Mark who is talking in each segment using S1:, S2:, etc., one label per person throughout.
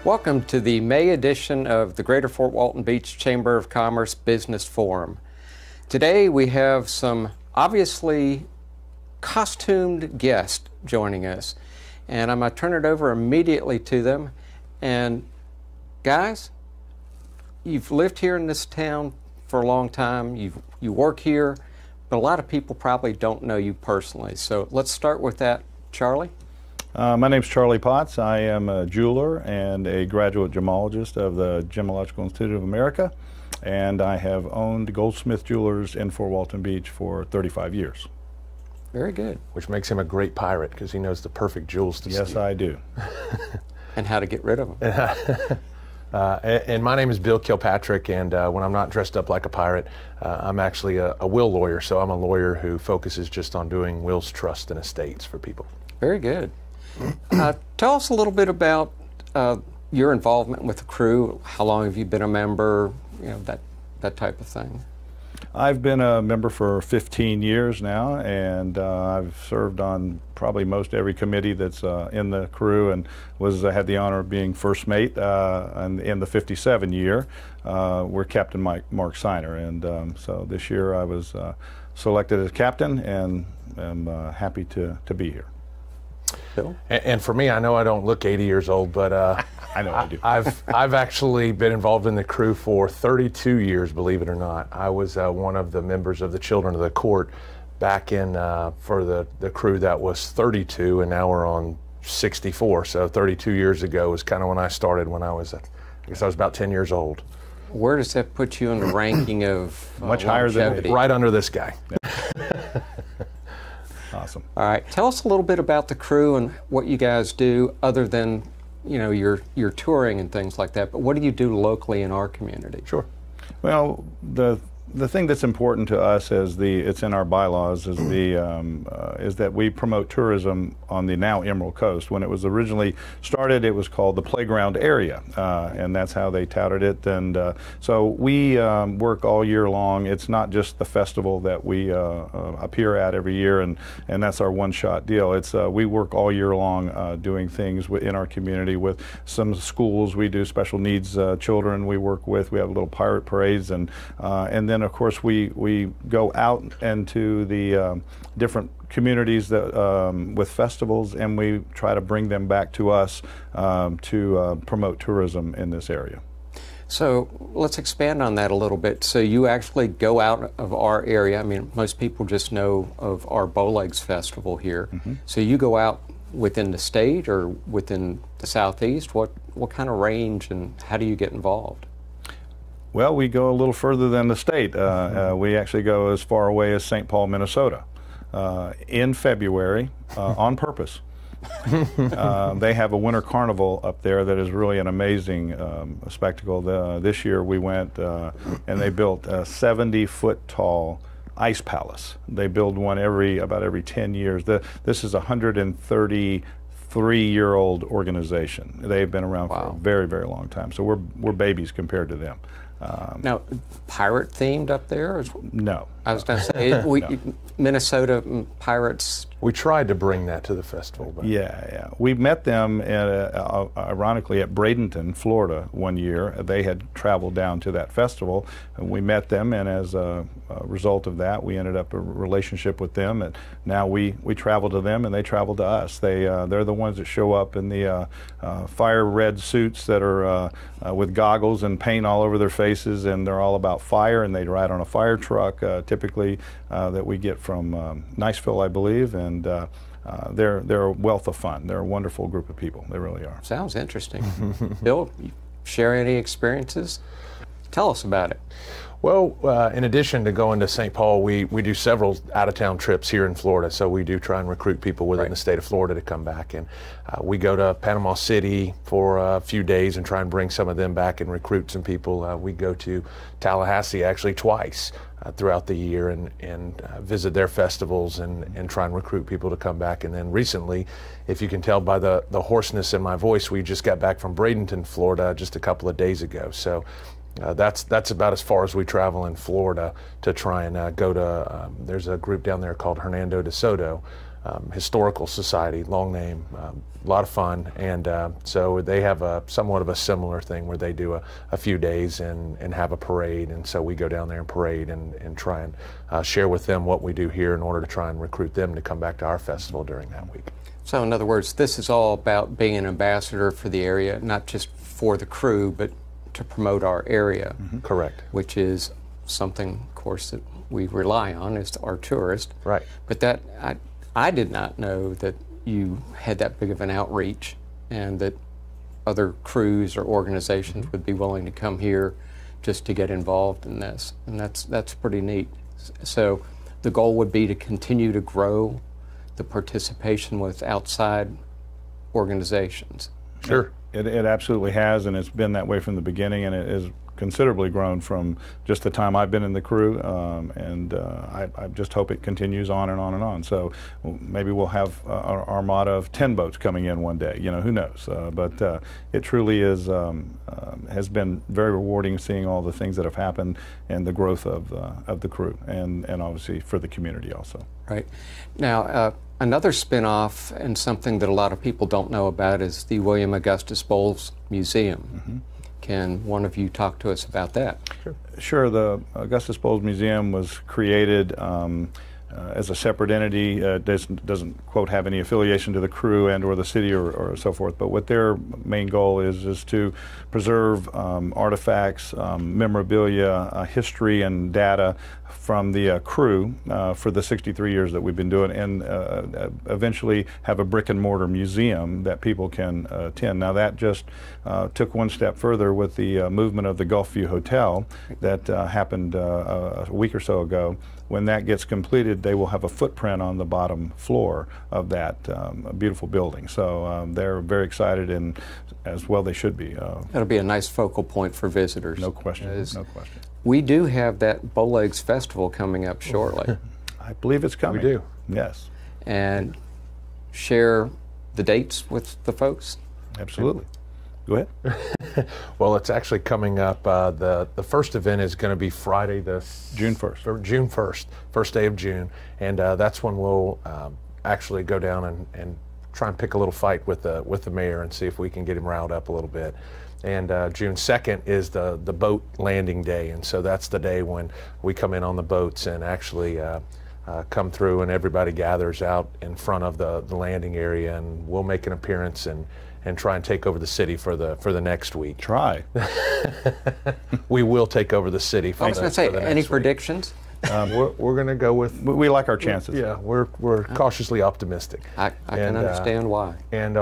S1: Welcome to the May edition of the Greater Fort Walton Beach Chamber of Commerce Business Forum. Today we have some obviously costumed guests joining us, and I'm going to turn it over immediately to them. And guys, you've lived here in this town for a long time, you work here, but a lot of people probably don't know you personally. So let's start with that. Charlie?
S2: My name's Charlie Potts. I am a jeweler and a graduate gemologist of the Gemological Institute of America, and I have owned Goldsmith Jewelers in Fort Walton Beach for 35 years.
S1: Very good.
S3: Which makes him a great pirate because he knows the perfect jewels to steal.
S2: Yes, I do.
S1: And how to get rid of them.
S3: And my name is Bill Kilpatrick, and when I'm not dressed up like a pirate, I'm actually a will lawyer, so I'm a lawyer who focuses just on doing wills, trusts, and estates for people.
S1: Very good. Tell us a little bit about your involvement with the crew. How long have you been a member? You know, that type of thing.
S2: I've been a member for 15 years now, and I've served on probably most every committee that's in the crew, and had the honor of being first mate in the 57 year. We're Captain Mark Signer, and so this year I was selected as captain, and I'm happy to be here.
S1: Bill?
S3: And for me, I know I don't look 80 years old, but
S2: I know I do.
S3: I've actually been involved in the crew for 32 years, believe it or not. I was one of the members of the Children of the Court back in for the crew that was 32, and now we're on 64. So 32 years ago was kind of when I started, when I was, I guess I was about 10 years old.
S1: Where does that put you in the ranking of
S2: much higher than
S3: right under this guy.
S2: Awesome.
S1: All right. Tell us a little bit about the crew and what you guys do, other than, you know, your touring and things like that. But what do you do locally in our community?
S3: Sure.
S2: Well, the thing that's important to us, it's in our bylaws, is that we promote tourism on the now Emerald Coast. When it was originally started, it was called the Playground Area, and that's how they touted it. And so we work all year long. It's not just the festival that we appear at every year, and that's our one-shot deal. It's we work all year long doing things in our community with some schools. We do special needs children we work with. We have little pirate parades, and then of course we go out into the different communities that with festivals, and we try to bring them back to us to promote tourism in this area.
S1: So let's expand on that a little bit. So you actually go out of our area. I mean, most people just know of our Bowlegs Festival here. Mm-hmm. So you go out within the state or within the southeast. What kind of range, and how do you get involved?
S2: Well, we go a little further than the state. We actually go as far away as St. Paul, Minnesota, in February on purpose. They have a winter carnival up there that is really an amazing spectacle. This year we went and they built a 70-foot tall ice palace. They build one about every 10 years. This is a 133-year-old organization. They've been around for a very, very long time. So we're babies compared to them.
S1: Now, pirate themed up there?
S2: No.
S1: I was going to say, no. Minnesota pirates.
S3: We tried to bring that to the festival. But.
S2: Yeah. We met them, ironically, at Bradenton, Florida, one year. They had traveled down to that festival, and we met them, and as a result of that, we ended up a relationship with them, and now we travel to them, and they travel to us. They're the ones that show up in the fire red suits that are with goggles and paint all over their faces, and they're all about fire, and they ride on a fire truck, typically that we get from Niceville, I believe, and they're a wealth of fun. They're a wonderful group of people. They really are.
S1: Sounds interesting. Bill, you share any experiences? Tell us about it.
S3: Well, in addition to going to St. Paul, we do several out-of-town trips here in Florida, so we do try and recruit people within the state of Florida to come back. And we go to Panama City for a few days and try and bring some of them back and recruit some people. We go to Tallahassee actually twice throughout the year and visit their festivals and try and recruit people to come back. And then recently, if you can tell by the hoarseness in my voice, we just got back from Bradenton, Florida just a couple of days ago. So that's about as far as we travel in Florida to try and go to, there's a group down there called Hernando de Soto Historical Society, long name, a lot of fun, and so they have a somewhat of a similar thing where they do a few days and have a parade, and so we go down there and parade and try and share with them what we do here in order to try and recruit them to come back to our festival during that week.
S1: So in other words, this is all about being an ambassador for the area, not just for the crew, but to promote our area.
S3: Correct.
S1: Which is something, of course, that we rely on is our tourists.
S3: Right.
S1: But that I did not know that you had that big of an outreach and that other crews or organizations would be willing to come here just to get involved in this. And that's pretty neat. So the goal would be to continue to grow the participation with outside organizations.
S3: Sure.
S2: It absolutely has, and it's been that way from the beginning, and it has considerably grown from just the time I've been in the crew, and I just hope it continues on and on and on. So maybe we'll have an armada of 10 boats coming in one day, you know, who knows. But it truly is, has been very rewarding seeing all the things that have happened and the growth of the crew, and obviously for the community also.
S1: Right. Now, another spin-off and something that a lot of people don't know about is the William Augustus Bowles Museum. Can one of you talk to us about that?
S2: Sure. The Augustus Bowles Museum was created as a separate entity. Doesn't quote have any affiliation to the crew and or the city or so forth. But what their main goal is to preserve artifacts, memorabilia, history, and data from the crew for the 63 years that we've been doing, and eventually have a brick and mortar museum that people can attend. Now that just took one step further with the movement of the Gulfview Hotel that happened a week or so ago. When that gets completed, they will have a footprint on the bottom floor of that beautiful building. So they're very excited, and as well they should be.
S1: That'll be a nice focal point for visitors.
S2: No question, no question.
S1: We do have that Bowlegs Festival coming up shortly.
S2: I believe it's coming.
S3: We do.
S2: Yes.
S1: And share the dates with the folks?
S2: Absolutely. Go ahead.
S3: Well, it's actually coming up. The first event is going to be Friday,
S2: June 1st.
S3: Or June 1st, first day of June, and that's when we'll actually go down and try and pick a little fight with the mayor and see if we can get him riled up a little bit. And June 2nd is the boat landing day, and so that's the day when we come in on the boats and actually come through, and everybody gathers out in front of the landing area, and we'll make an appearance and try and take over the city for the next week.
S2: Try.
S3: We will take over the city.
S1: I was going to say, any predictions?
S3: We're going to go with.
S2: We like our chances.
S3: Yeah, we're cautiously optimistic.
S1: I can understand why.
S3: And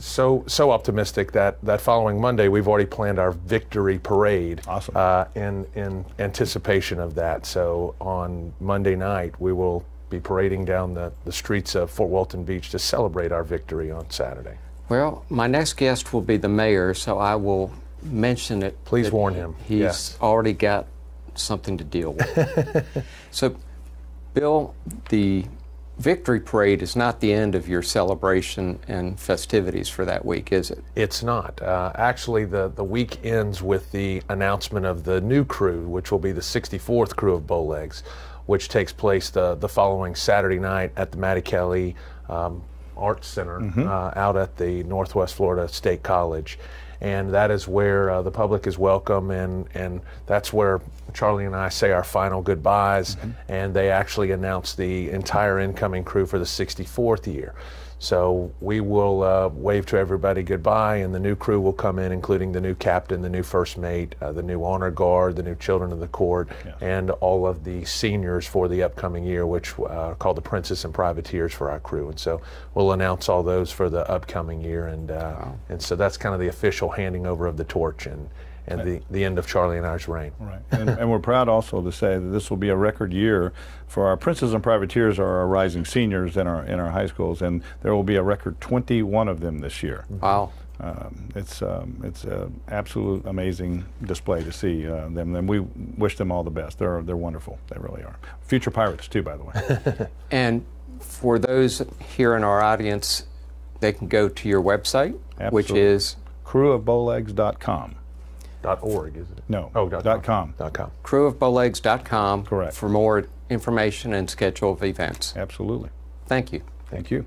S3: so optimistic that following Monday we've already planned our victory parade.
S2: Awesome.
S3: In anticipation of that. So on Monday night we will be parading down the streets of Fort Walton Beach to celebrate our victory on Saturday.
S1: Well, my next guest will be the mayor, so I will mention it.
S3: Please warn him.
S1: He's already got something to deal with. So, Bill, the Victory Parade is not the end of your celebration and festivities for that week, is it?
S3: It's not. Actually, the week ends with the announcement of the new crew, which will be the 64th crew of Bowlegs, which takes place the following Saturday night at the Mattie Kelly Arts Center out at the Northwest Florida State College. And that is where the public is welcome, and that's where Charlie and I say our final goodbyes, and they actually announce the entire incoming crew for the 64th year. So we will wave to everybody goodbye, and the new crew will come in, including the new captain, the new first mate, the new honor guard, the new children of the court, and all of the seniors for the upcoming year, which are called the Princess and Privateers for our crew. And so we'll announce all those for the upcoming year, and so that's kind of the official handing over of the torch and the end of Charlie and I's reign.
S2: Right, and we're proud also to say that this will be a record year for our Princes and Privateers, are our rising seniors in our high schools, and there will be a record 21 of them this year.
S1: Wow.
S2: It's an absolute amazing display to see them, and we wish them all the best. They're wonderful. They really are. Future pirates too, by the way.
S1: And for those here in our audience, they can go to your website, which is
S2: crewofbowlegs.com.
S3: .org, is it?
S2: No.
S3: Oh,
S2: .com.
S3: .com.
S1: Crewofbowlegs.com.
S2: Correct.
S1: For more information and schedule of events.
S2: Absolutely.
S1: Thank you.
S2: Thank you.